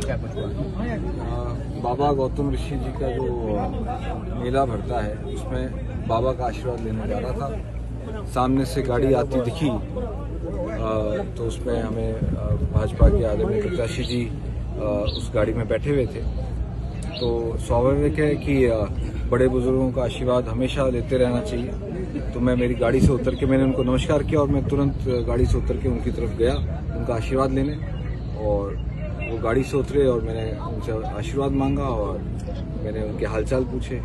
क्या कुछ हुआ? बाबा गौतम ऋषि जी का जो मेला भरता है उसमें बाबा का आशीर्वाद लेने जा रहा था। सामने से गाड़ी आती दिखी तो उसमें हमें भाजपा के आदरणीय प्रत्याशी जी उस गाड़ी में बैठे हुए थे। तो स्वाभाविक है कि बड़े बुजुर्गों का आशीर्वाद हमेशा लेते रहना चाहिए। तो मैं मेरी गाड़ी से उतर के मैंने उनको नमस्कार किया और मैं तुरंत गाड़ी से उतर के उनकी तरफ गया उनका आशीर्वाद लेने, और वो गाड़ी से उतरे और मैंने उनसे आशीर्वाद मांगा और मैंने उनके हालचाल पूछे।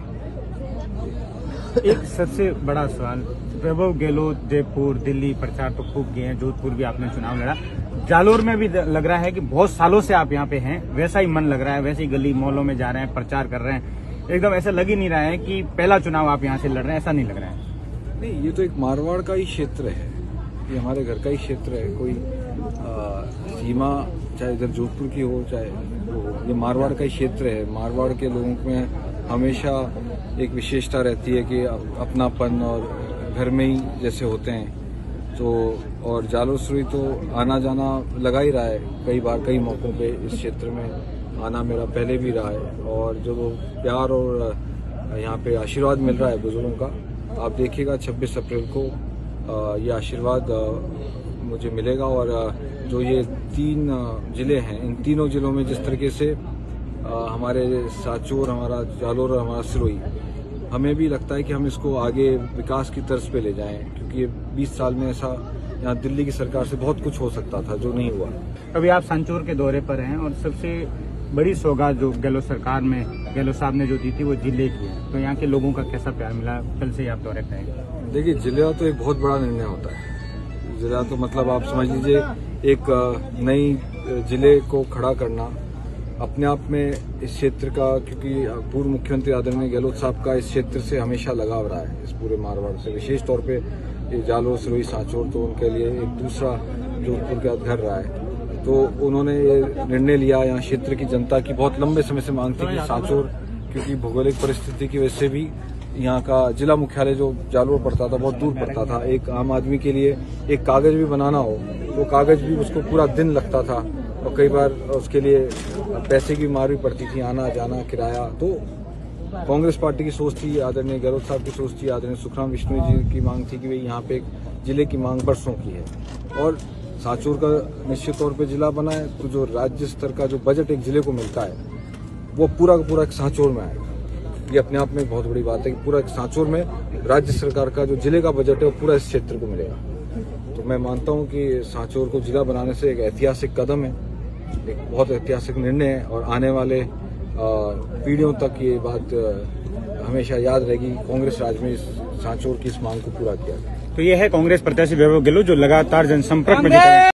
एक सबसे बड़ा सवाल, वैभव गहलोत जयपुर दिल्ली प्रचार तो खूब किए हैं, जोधपुर भी आपने चुनाव लड़ा, जालोर में भी लग रहा है कि बहुत सालों से आप यहाँ पे हैं, वैसा ही मन लग रहा है, वैसे ही गली मोहल्लों में जा रहे हैं, प्रचार कर रहे हैं, एकदम ऐसा लग ही नहीं रहा है कि पहला चुनाव आप यहाँ से लड़ रहे हैं, ऐसा नहीं लग रहा है। नहीं, ये तो एक मारवाड़ का ही क्षेत्र है, ये हमारे घर का ही क्षेत्र है। कोई सीमा चाहे इधर जोधपुर की हो चाहे वो, ये मारवाड़ का ही क्षेत्र है। मारवाड़ के लोगों में हमेशा एक विशेषता रहती है कि अपनापन और घर में ही जैसे होते हैं। तो और जालोर सुरई तो आना जाना लगा ही रहा है, कई बार कई मौकों पे इस क्षेत्र में आना मेरा पहले भी रहा है। और जो वो प्यार और यहाँ पे आशीर्वाद मिल रहा है बुजुर्गों का, आप देखिएगा 26 अप्रैल को ये आशीर्वाद मुझे मिलेगा। और जो ये 3 जिले हैं, इन तीनों जिलों में जिस तरीके से हमारे सांचौर, हमारा जालोर और हमारा सिरोही, हमें भी लगता है कि हम इसको आगे विकास की तर्ज पे ले जाएं, क्योंकि ये 20 साल में ऐसा यहाँ दिल्ली की सरकार से बहुत कुछ हो सकता था जो नहीं हुआ। अभी आप सांचौर के दौरे पर हैं और सबसे बड़ी सौगात जो गहलोत सरकार में गहलोत साहब ने जो दी थी वो जिले की है, तो यहाँ के लोगों का कैसा प्यार मिला? कल से ही आप दौरे पे हैं। देखिए, जिला तो एक बहुत बड़ा निर्णय होता है। जिला तो मतलब आप समझ लीजिए एक नई जिले को खड़ा करना अपने आप में इस क्षेत्र का, क्योंकि पूर्व मुख्यमंत्री आदरणीय गहलोत साहब का इस क्षेत्र से हमेशा लगाव रहा है, इस पूरे मारवाड़ से, विशेष तौर पे ये जालोर सिरोही सांचौर तो उनके लिए एक दूसरा जोधपुर का घर रहा है। तो उन्होंने ये निर्णय लिया, यहाँ क्षेत्र की जनता की बहुत लंबे समय से मांग थी कि सांचौर, क्योंकि भौगोलिक परिस्थिति की वजह से भी यहाँ का जिला मुख्यालय जो जालोर पड़ता था बहुत दूर पड़ता था। एक आम आदमी के लिए एक कागज भी बनाना हो तो कागज भी उसको पूरा दिन लगता था, और कई बार उसके लिए पैसे की मार भी पड़ती थी, आना जाना किराया। तो कांग्रेस पार्टी की सोच थी, आदरणीय गहलोत साहब की सोच थी, आदरणीय सुखराम विष्णु जी की मांग थी कि भाई यहाँ पे एक जिले की मांग बरसों की है, और सांचौर का निश्चित तौर पे जिला बना है तो जो राज्य स्तर का जो बजट एक जिले को मिलता है वो पूरा का पूरा एक सांचौर में आएगा। ये अपने आप में बहुत बड़ी बात है कि पूरा सांचौर में राज्य सरकार का जो जिले का बजट है वो पूरा इस क्षेत्र को मिलेगा। तो मैं मानता हूँ कि सांचौर को जिला बनाने से एक ऐतिहासिक कदम है, एक बहुत ऐतिहासिक निर्णय है, और आने वाले पीढ़ियों तक ये बात हमेशा याद रहेगी। कांग्रेस राज में सांचौर की इस मांग को पूरा किया। तो ये है कांग्रेस प्रत्याशी वैभव गहलोत जो लगातार जनसंपर्क में